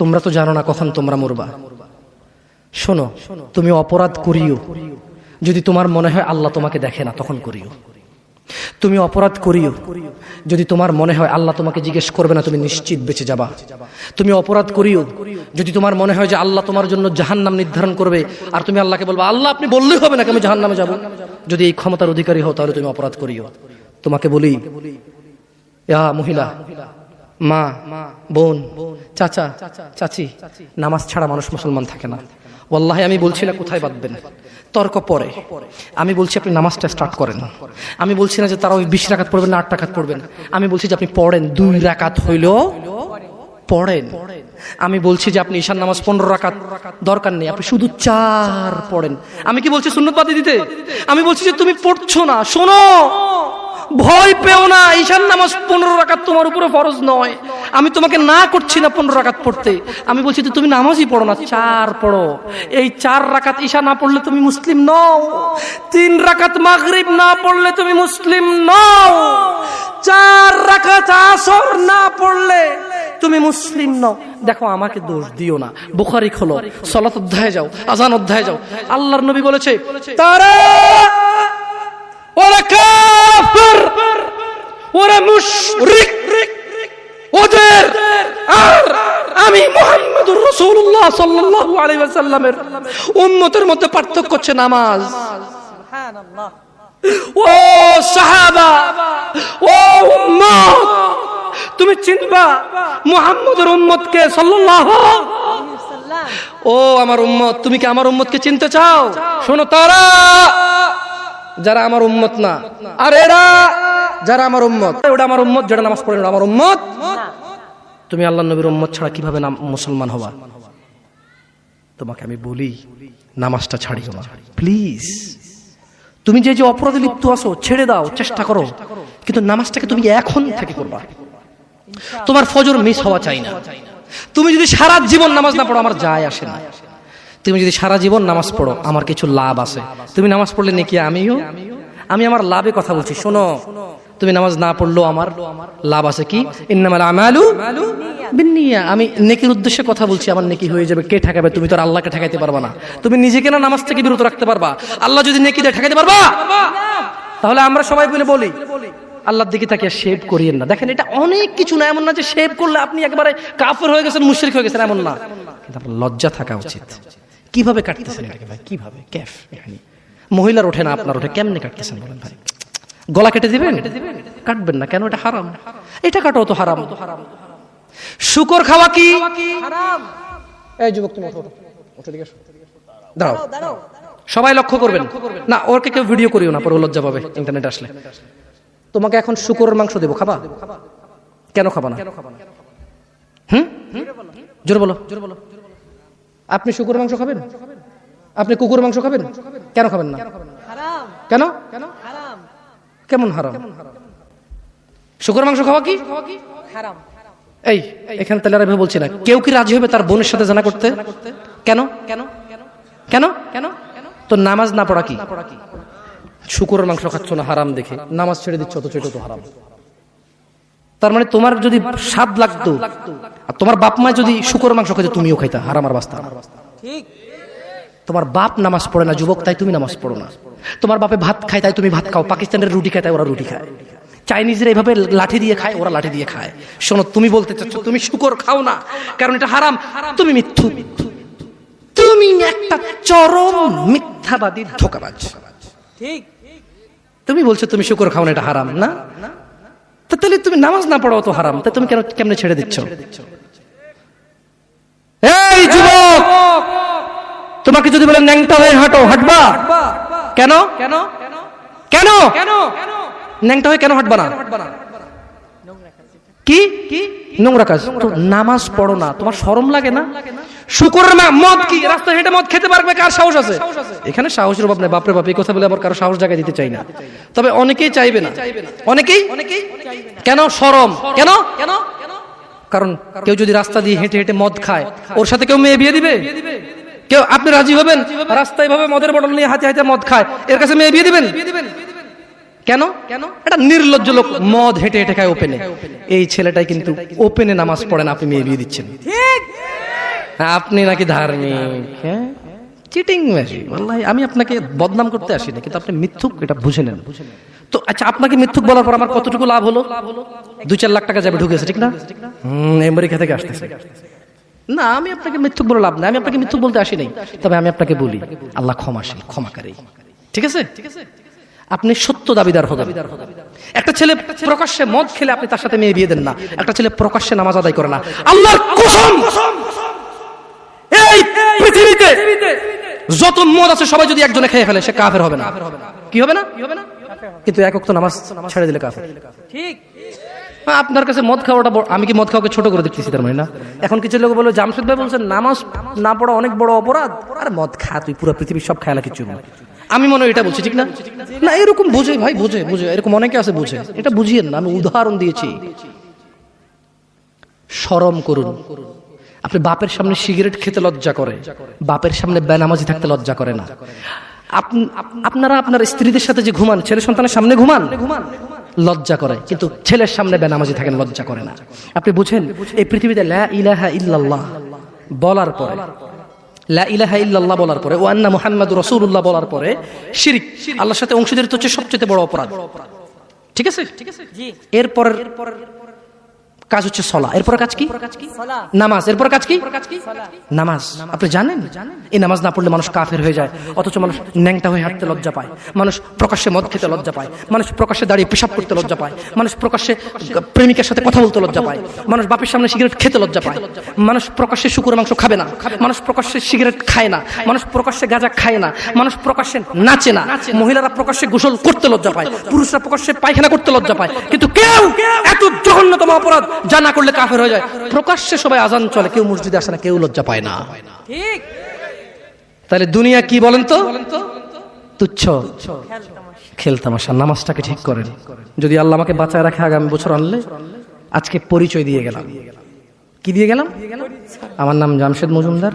তোমরা তো জানো না কখন তোমরা মরবা। শোনো, তুমি অপরাধ করিও যদি তোমার মনে হয় আল্লাহ তোমাকে দেখে না, তখন করিও। তুমি অপরাধ করিও যদি তোমার মনে হয় আল্লাহ তোমাকে জিজ্ঞেস করবে না, তুমি নিশ্চিত বেঁচে যাবা। তুমি অপরাধ করিও যদি তোমার মনে হয় যে আল্লাহ তোমার জন্য জাহান্নাম নির্ধারণ করবে, আর তুমি আল্লাহকে বলবা আল্লাহ আপনি বললেই হবে না আমি জাহান্নামে যাব। যদি এই ক্ষমতার অধিকারী হও তাহলে তুমি অপরাধ করিও। তোমাকে বলি, মহিলা, মা, বোন, চাচা, চাচি, নামাজ ছাড়া মানুষ মুসলমান থাকে না। ওয়াল্লাহি আমি বলছি না কোথায় বাঁধবেন, তর্ক পরে। আমি বলছি আপনি নামাজটা স্টার্ট করেন। আমি বলছি না যে তারা ওই 20 রাকাত পড়বেন না 8 রাকাত পড়বেন। আমি বলছি যে আপনি পড়েন, 2 রাকাত হইলেও পড়েন। আমি বলছি যে আপনি ঈশার নামাজ 15 রাকাত দরকার নেই, আপনি শুধু 4 পড়েন। আমি কি বলছি সুন্নত বাদ দিতে? আমি বলছি যে তুমি পড়ছো না, শোনো, ভয় পেও না, ঈশার নামাজ 15 রাকাত তোমার উপরে ফরজ নয়। আমি তোমাকে না করছি না 15 রাকাত পড়তে, আমি বলছি যে তুমি নামাজই পড়ো না, 4 পড়ো। এই 4 রাকাত ঈশা না পড়লে তুমি মুসলিম নও, 3 রাকাত মাগরিব না পড়লে তুমি মুসলিম নও, 4 রাকাত আসর না পড়লে তুমি মুসলিম নও। দেখো আমাকে দোষ দিও না, বুখারী খোলো, সালাত অধ্যায়ে যাও, আযান অধ্যায়ে যাও। আল্লাহর নবী বলেছে তারা ওরা কাফির, ওরা মুশরিক, ওদের আর আমি মুহাম্মদুর রাসূলুল্লাহ সাল্লাল্লাহু আলাইহি ওয়াসাল্লামের উম্মতের মধ্যে পার্থক্য হচ্ছে নামাজ। সুবহানাল্লাহ। ও সাহাবা, ও উম্মত, তুমি চিনবা মুহাম্মদের উম্মতকে সাল্লাল্লাহু আলাইহি ওয়াসাল্লাম। ও আমার উম্মত, তুমি কি আমার উম্মতকে চিনতে চাও? শোনো, তারা যারা আমার উম্মত না, আর এরা যারা আমার উম্মত। ওটা আমার উম্মত যেটা নামাজ পড়ে না, আমার উম্মত। তুমি আল্লাহর নবীর উম্মত ছাড়া কিভাবে মুসলমান হবা? তোমাকে আমি বলি নামাজটা ছাড়িও না প্লিজ। তুমি যে যে অপরাধে লিপ্ত আছো ছেড়ে দাও, চেষ্টা করো, কিন্তু নামাজটাকে তুমি এখন থেকে করবা। তোমার ফজর মিস হওয়া চাই না। তুমি যদি সারা জীবন নামাজ না পড়ো আমার যায় আসে না। তুমি যদি সারা জীবন নামাজ পড়ো আমার কিছু লাভ আছে। তুমি নামাজ পড়লে নাকি আমি আমার লাভে কথা বলছি। শোনো, তুমি নামাজ না পড়লেও আমার লাভ আছে। কি? ইন্নামাল আমালু বিন্নিয়া। আমি নেকির উদ্দেশ্যে কথা বলছি, আমার নেকি হয়ে যাবে। কে ঠেকাবে? তুমি তো আর আল্লাহকে ঠেকাইতে পারবা না। তুমি নিজেকে না নামাজ থেকে বিরত রাখতে পারবা, আল্লাহ যদি নেকি দেয় ঠেকাইতে পারবা? তাহলে আমরা সবাই বলি আল্লাহর দিকে তাকিয়ে শেভ করিয়েন না। দেখেন, এটা অনেক কিছু না, এমন না যে শেভ করলে আপনি একেবারে কাফের হয়ে গেছেন, মুশরিক হয়ে গেছেন, এমন না। কিন্তু আপনার লজ্জা থাকা উচিত। কিভাবে কাটতেছেন এটাকে ভাই? কিভাবে? ক্যাফ এখানে মহিলার ওঠে না, আপনার ওঠে, কেমনে কাটতেছেন বলেন ভাই? গলা কেটে দিবেন? কাটবেন না কেন? এটা হারাম। এটা কাটো তো হারাম। শুকর খাওয়া কি হারাম? এই যুবক তুমি ওঠো, ওঠো দিকে দাঁড়াও। সবাই লক্ষ্য করবেন না, ওরকে কেউ ভিডিও করিও না, পরে লজ্জা পাবে ইন্টারনেট আসলে। তোমাকে এখন শুকরের মাংস দেবো, খাবা? কেন খাবা না? জোরে বলো। আপনি শুকরের মাংস খাবেন? আপনি কুকুরের মাংস খাবেন? কেন খাবেন না? কেন? কেমন হারাম? শুকরের মাংস খাওয়া কি হারাম? এই এখানে তাহলে আর বলছি না, কেউ কি রাজি হবে তার বোনের সাথে জানা করতে? কেন? তো নামাজ না পড়া কি? শুকরের মাংস খাচ্ছ না হারাম দেখে নামাজ ছেড়ে দিচ্ছ, তো সেটা তো হারাম। তার মানে তোমার যদি স্বাদ লাগতো আর তোমার বাপ মা যদি শুকরের মাংস খাইতো, তুমিও খাইতা, হারাম আর বাস্তা। ঠিক। তোমার বাপ নামাজ পড়ে না যুবক, তাই তুমি নামাজ পড়ো না। তোমার বাপে ভাত খায় তাই তুমি ভাত খাও। পাকিস্তানের রুটি খায় তাই ওরা রুটি খায়। চাইনিজরা এইভাবে লাঠি দিয়ে খায়, ওরা লাঠি দিয়ে খায়। শোনো, তুমি বলতে চাচ্ছ তুমি শুকর খাও না কারণ এটা হারাম, তুমি মিথ্যু। তুমি একটা চরম মিথ্যাবাদী, ধোঁকাবাজ। ঠিক। তুমি বলছো তুমি শুকর খাও না, এটা হারাম না? তাহলে তুমি নামাজ না পড়াও তো হারাম, তাই তুমি কেমনে ছেড়ে দিচ্ছ? এই যুবক, তোমাকে যদি বলে ন্যাংটা হয়ে হাঁটো, হাঁটবা? কেন? ন্যাংটা হয়ে কেন হাঁটবা না? কি নোংরা কাজ? তো নামাজ পড়ো না, তোমার শরম লাগে না? শুকরের মদ কি রাস্তায় হেঁটে মদ খেতে পারবে? কার সাহস আছে? এখানে সাহসের অভাব নেই। বাপরে বাপ, এই কথা বলে আবার কারো সাহস জায়গায় দিতে চাই না। তবে অনেকেই চাইবে না। অনেকেই কেন? শরম। কেন? কারণ কেউ যদি রাস্তা দিয়ে হেঁটে হেঁটে মদ খায়, ওর সাথে কেউ মেয়ে বিয়ে দিবে? কেউ? আপনি রাজি হবেন রাস্তায় ভাবে মদের বটল নিয়ে হাতে হাতে মদ খায়, এর কাছে মেয়ে বিয়ে দিবেন? কেন? এটা নির্লজ্জ লোক, মদ হেঁটে হেঁটে খায় ওপেনে। এই ছেলেটাই কিন্তু ওপেনে নামাজ পড়ে না, আপনি মেয়ে বিয়ে দিচ্ছেন। ঠিক। আপনি নাকি ধার্মিক, হ্যাঁ চিটিং মেশিন। ওয়াল্লাহি আমি আপনাকে বদনাম করতে আসিনি, কিন্তু আপনি মিথ্যুক, এটা বুঝে নেন। তো আচ্ছা, আপনাকে মিথ্যুক বলার পর আমার কতটুকু লাভ হলো? 2-4 লাখ টাকা যাবে ঢুকেছে, ঠিক না? আমেরিকা থেকে আসতেছে না, আমি আপনাকে মিথ্যুক বলে লাভ নাই, আমি আপনাকে মিথ্যুক বলতে আসি নাই। তবে আমি আপনাকে বলি, আল্লাহ ক্ষমাশীল, ক্ষমাকারী, ঠিক আছে? আপনি সত্য দাবিদার হবেন। একটা ছেলে প্রকাশ্যে মদ খেলে আপনি তার সাথে মেয়ে বিয়ে দেন না। একটা ছেলে প্রকাশ্যে নামাজ আদায় করে না। আল্লাহর কসম, এই পৃথিবীতে যত মদ আছে সবাই যদি একজনে খেয়ে ফেলে, সে কাফের হবে না। কি হবে না? কিন্তু এক ওয়াক্ত নামাজ ছেড়ে দিলে কাফের। ঠিক। আপনার কাছে মদ খাওয়াটা, আমি কি মদ খাওয়াকে ছোট করে দেখতেছি তার মানে না? এখন কিছু লোক বলে, জামশেদ ভাই বলছেন নামাজ না পড়া অনেক বড় অপরাধ, আর মদ খা তুই, পুরো পৃথিবীর সব খায় না কিছু। আমি মনে হয় এটা বলছি, ঠিক না? না, এরকম বুঝে ভাই, বুঝে এরকম অনেকে আছে বুঝে, এটা বুঝিয়েন না। আমি উদাহরণ দিয়েছি। শরম করুন। আপনি বাপের সামনে সিগারেট খেতে লজ্জা করে, বাপের সামনে বেনামাজি থাকতে লজ্জা করে না। আপনারা আপনার স্ত্রীদের সাথে যে ঘুমান, ছেলে সন্তানের সামনে ঘুমান, লজ্জা করে, কিন্তু ছেলের সামনে বেনামাজি থাকেন, লজ্জা করে না। আপনি বুঝেন, এই পৃথিবীতে লা ইলাহা ইল্লাল্লাহ বলার পরে, লা ইলাহা ইল্লাল্লাহ বলার পরে, ওয়া আন্না মুহাম্মাদুর রাসূলুল্লাহ বলার পরে শিরক, আল্লাহর সাথে অংশীদারিত্ব হচ্ছে সবচেয়ে বড় অপরাধ, ঠিক আছে? এরপর কাজ হচ্ছে সলা, এরপর কাজ কি? নামাজ। এরপর কাজ কি? নামাজ। আপনি জানেন এই নামাজ না পড়লে মানুষ কাফের হয়ে যায়, অথচ মানুষ ন্যাংটা হয়ে হাঁটতে লজ্জা পায়, মানুষ প্রকাশ্যে মদ খেতে লজ্জা পায়, মানুষ প্রকাশ্যে দাঁড়িয়ে পেশাব করতে লজ্জা পায়, মানুষ প্রকাশ্যে প্রেমিকের সাথে কথা বলতে লজ্জা পায়, মানুষ বাপের সামনে সিগারেট খেতে লজ্জা পায়, মানুষ প্রকাশ্যে শুকর মাংস খাবে না, মানুষ প্রকাশ্যে সিগারেট খায় না, মানুষ প্রকাশ্যে গাঁজা খায় না, মানুষ প্রকাশ্যে নাচে না, মহিলারা প্রকাশ্যে গোসল করতে লজ্জা পায়, পুরুষরা প্রকাশ্যে পায়খানা করতে লজ্জা পায়, কিন্তু কেউ এত জঘন্যতম অপরাধ যা না করলে কাফের হয়ে যায়। প্রকাশ্যে সবাই আজান চলে, কেউ মসজিদে আসে না, কেউ লজ্জা পায় না। ঠিক। তাহলে দুনিয়া কি বলেন তো? তুচ্ছ খেলতামাশা। নামাজটাকে ঠিক করেন। যদি আল্লাহ আমাকে বাঁচায় রাখে আগামী বছর আনলে, আজকে পরিচয় দিয়ে গেলাম। কি দিয়ে গেলাম? আমার নাম জামশেদ মজুমদার,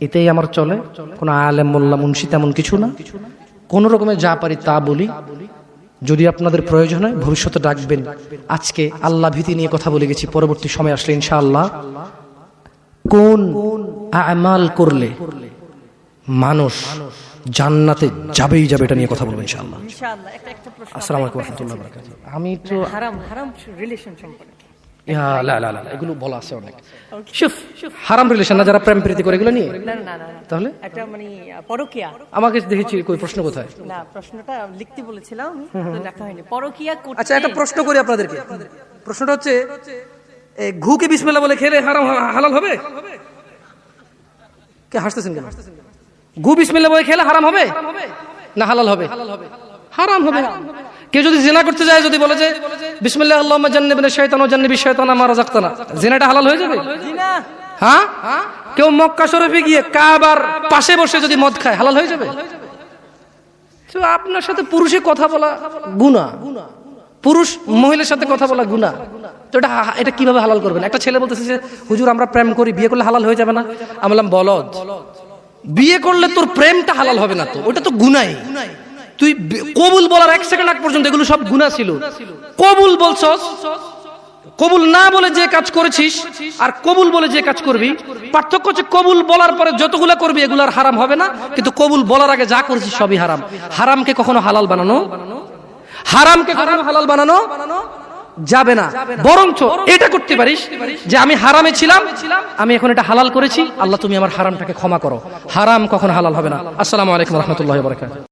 এতেই আমার চলে। কোনো আলেম মোল্লা মুন্সি তেমন কিছু না, কোন রকমের যা পারি তা বলি। যদি আপনাদের প্রয়োজন হয় ভবিষ্যতে ডাকবেন। আজকে আল্লাহ ভীতি নিয়ে কথা বলে গেছি, পরবর্তী সময় আসলে ইনশাআল্লাহ কোন আমাল করলে মানুষ জান্নাতে যাবেই যাবে এটা নিয়ে কথা বলবো ইনশাআল্লাহ। আসসালামু আলাইকুম ওয়া রাহমাতুল্লাহি ওয়া বারাকাতুহু। আমি তো হারাম রিলেশন সম্পর্কে এগুলো বলা আছে অনেক। হারাম রিলেশন না, যারা প্রেম প্রীতি করে এগুলো নিয়ে, তাহলে একটা মানে পরকিয়া। আমাকে দেখেছি কই প্রশ্ন কোথায়? না, প্রশ্নটা লিখতে বলেছিলাম, লেখা হয়নি। পরকিয়া করতে। আচ্ছা, একটা প্রশ্ন করি আপনাদেরকে। প্রশ্নটা হচ্ছে, ঘুকে বিসমিল্লাহ বলে খেলে হারাম হালাল হবে? কে হাসতেছেন কেন? ঘু বিসমিল্লাহ বলে খেলে হারাম হবে না হালাল হবে? হারাম হবে। কেউ যদি জিনা করতে যায়, যদি বলে যে বিসমিল্লাহ আল্লাহুম্মা জান্নিবনা শাইতান ওয়া জান্নিবিশ শাইতানা মা রাযাকতানা, জিনাটা হালাল হয়ে যাবে? হ্যাঁ। কেউ মক্কা শরীফে গিয়ে কাবার পাশে বসে যদি মদ খায়, হালাল হয়ে যাবে? তো আপনার সাথে পুরুষে কথা বলা গুনাহ, পুরুষ মহিলার সাথে কথা বলা গুনাহ। তো এটা কিভাবে হালাল করবেন? একটা ছেলে বলতেছে যে হুজুর আমরা প্রেম করি, বিয়ে করলে হালাল হয়ে যাবে না? আমি বললাম বলদ, বিয়ে করলে তোর প্রেমটা হালাল হবে না, তো ওটা তো গুনাহ। তুই কবুল বলার 1 সেকেন্ড আগ পর্যন্ত এগুলো সব গুনাহ ছিল। কবুল বলছস, কবুল না বলে যে কাজ করেছিস আর কবুল বলে যে কাজ করবি, পার্থক্য হচ্ছে কবুল বলার পরে যতগুলা করবি এগুলো আর হারাম হবে না, কিন্তু কবুল বলার আগে যা করেছিস সবই হারাম। হারামকে কখনো হালাল বানানো, হারামকে কখনো হালাল বানানো যাবে না। বরঞ্চ এটা করতে পারিস যে আমি হারামে ছিলাম, আমি এখন এটা হালাল করেছি, আল্লাহ তুমি আমার হারামটাকে ক্ষমা করো। হারাম কখনো হালাল হবে না। আসসালামু আলাইকুম ওয়া রাহমাতুল্লাহি ওয়া বারাকাতুহু।